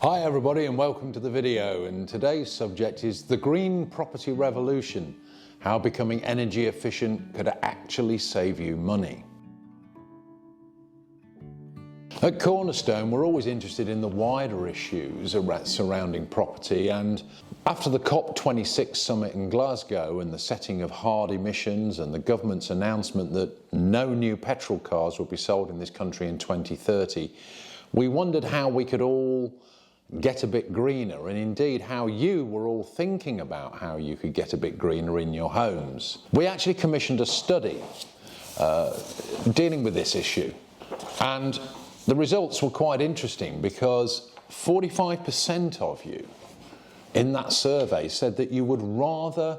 Hi everybody and welcome to the video, and today's subject is the green property revolution, how becoming energy efficient could actually save you money. At Cornerstone, we're always interested in the wider issues surrounding property, and after the COP26 summit in Glasgow and the setting of hard emissions and the government's announcement that no new petrol cars will be sold in this country in 2030, we wondered how we could all get a bit greener, and indeed how you were all thinking about how you could get a bit greener in your homes. We actually commissioned a study dealing with this issue, and the results were quite interesting because 45% of you in that survey said that you would rather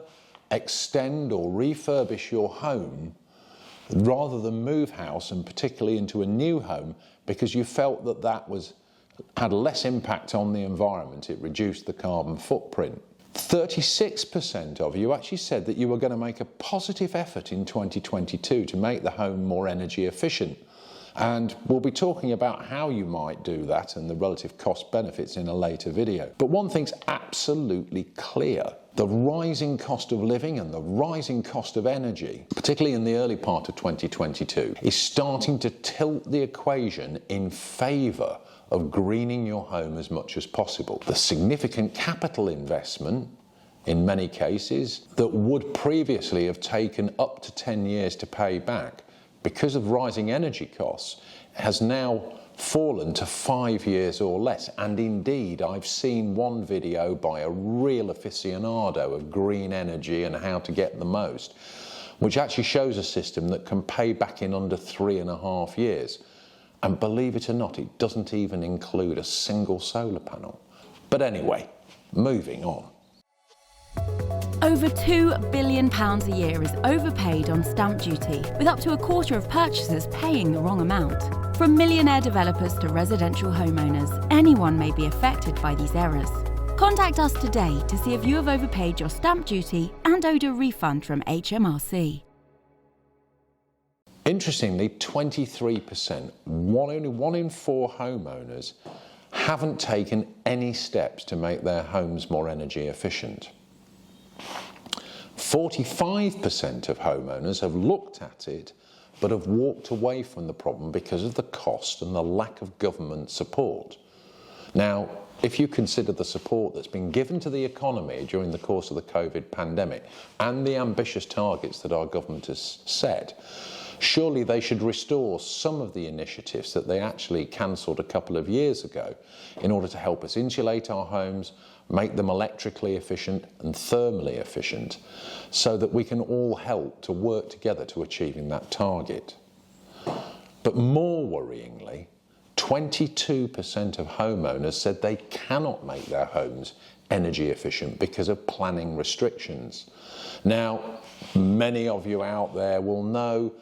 extend or refurbish your home rather than move house, and particularly into a new home, because you felt that that had less impact on the environment, it reduced the carbon footprint. 36% of you actually said that you were going to make a positive effort in 2022 to make the home more energy efficient. And we'll be talking about how you might do that and the relative cost benefits in a later video. But one thing's absolutely clear: the rising cost of living and the rising cost of energy, particularly in the early part of 2022, is starting to tilt the equation in favour of greening your home as much as possible. The significant capital investment, in many cases, that would previously have taken up to 10 years to pay back because of rising energy costs, has now fallen to 5 years or less. And indeed, I've seen one video by a real aficionado of green energy and how to get the most, which actually shows a system that can pay back in under 3.5 years. And believe it or not, it doesn't even include a single solar panel. But anyway, moving on. Over £2 billion a year is overpaid on stamp duty, with up to a quarter of purchasers paying the wrong amount. From millionaire developers to residential homeowners, anyone may be affected by these errors. Contact us today to see if you have overpaid your stamp duty and owed a refund from HMRC. Interestingly, 23%, only 1 in 4 homeowners, haven't taken any steps to make their homes more energy efficient. 45% of homeowners have looked at it but have walked away from the problem because of the cost and the lack of government support. Now, if you consider the support that's been given to the economy during the course of the COVID pandemic and the ambitious targets that our government has set, surely they should restore some of the initiatives that they actually cancelled a couple of years ago in order to help us insulate our homes, make them electrically efficient and thermally efficient, so that we can all help to work together to achieving that target. But more worryingly, 22% of homeowners said they cannot make their homes energy efficient because of planning restrictions. Now, many of you out there will know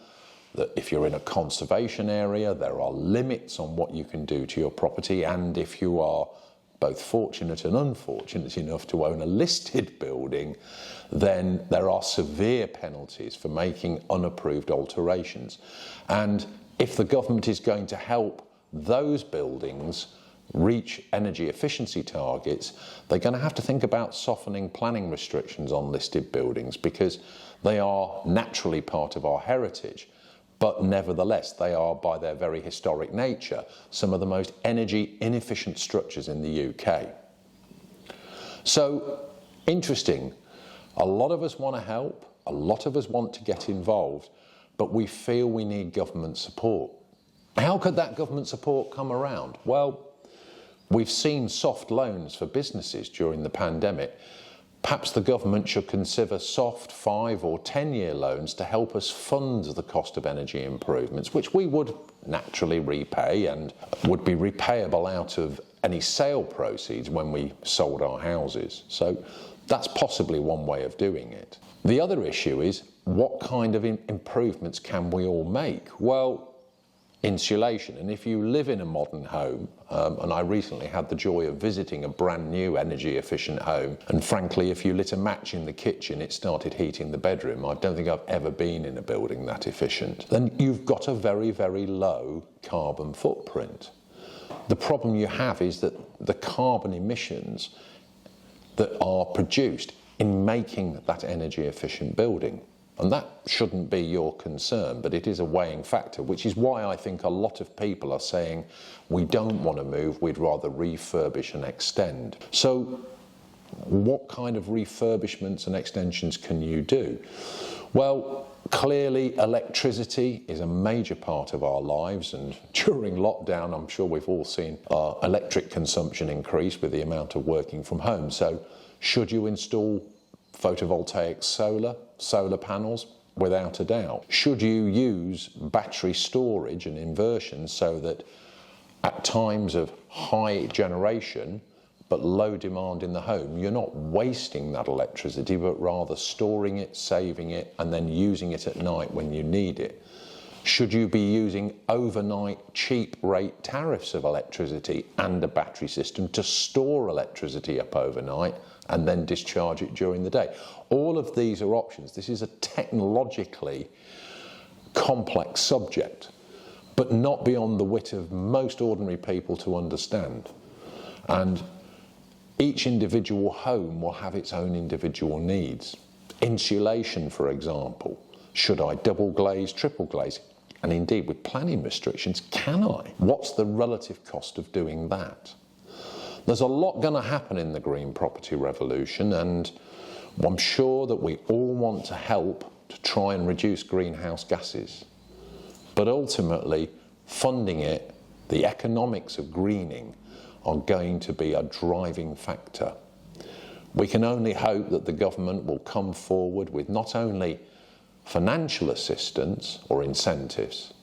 that if you're in a conservation area, there are limits on what you can do to your property, and if you are both fortunate and unfortunate enough to own a listed building, then there are severe penalties for making unapproved alterations. And if the government is going to help those buildings reach energy efficiency targets, they're going to have to think about softening planning restrictions on listed buildings, because they are naturally part of our heritage. But nevertheless, they are, by their very historic nature, some of the most energy inefficient structures in the UK. So, interesting. A lot of us want to help, a lot of us want to get involved, but we feel we need government support. How could that government support come around? Well, we've seen soft loans for businesses during the pandemic. Perhaps the government should consider soft 5 or 10-year loans to help us fund the cost of energy improvements, which we would naturally repay and would be repayable out of any sale proceeds when we sold our houses. So that's possibly one way of doing it. The other issue is, what kind of improvements can we all make? Well, insulation. And if you live in a modern home, and I recently had the joy of visiting a brand new energy efficient home, and frankly, if you lit a match in the kitchen, it started heating the bedroom. I don't think I've ever been in a building that efficient. Then you've got a very, very low carbon footprint. The problem you have is that the carbon emissions that are produced in making that energy efficient building. And that shouldn't be your concern, but it is a weighing factor, which is why I think a lot of people are saying we don't want to move, we'd rather refurbish and extend. So what kind of refurbishments and extensions can you do? Well, clearly electricity is a major part of our lives, and during lockdown I'm sure we've all seen our electric consumption increase with the amount of working from home. So should you install photovoltaic solar panels? Without a doubt. Should you use battery storage and inversion so that at times of high generation but low demand in the home, you're not wasting that electricity, but rather storing it, saving it, and then using it at night when you need it? Should you be using overnight cheap rate tariffs of electricity and a battery system to store electricity up overnight and then discharge it during the day? All of these are options. This is a technologically complex subject, but not beyond the wit of most ordinary people to understand. And each individual home will have its own individual needs. Insulation, for example. Should I double glaze, triple glaze? And indeed, with planning restrictions, can I? What's the relative cost of doing that? There's a lot going to happen in the green property revolution, and I'm sure that we all want to help to try and reduce greenhouse gases. But ultimately, funding it, the economics of greening, are going to be a driving factor. We can only hope that the government will come forward with not only financial assistance or incentives,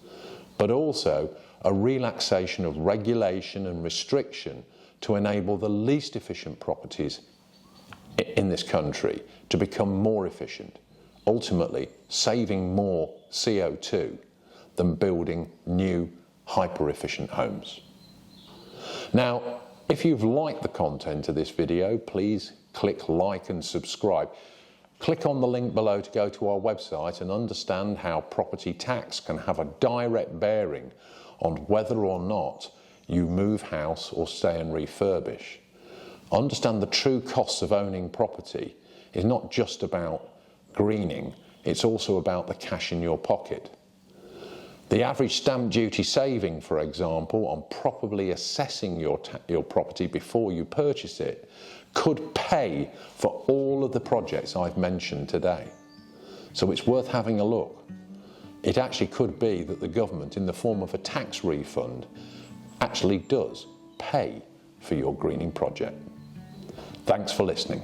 but also a relaxation of regulation and restriction to enable the least efficient properties in this country to become more efficient, ultimately saving more CO2 than building new hyper-efficient homes. Now, if you've liked the content of this video, please click like and subscribe. Click on the link below to go to our website and understand how property tax can have a direct bearing on whether or not you move house or stay and refurbish. Understand the true costs of owning property is not just about greening, it's also about the cash in your pocket. The average stamp duty saving, for example, on properly assessing your property before you purchase it could pay for all of the projects I've mentioned today. So it's worth having a look. It actually could be that the government, in the form of a tax refund, actually does pay for your greening project. Thanks for listening.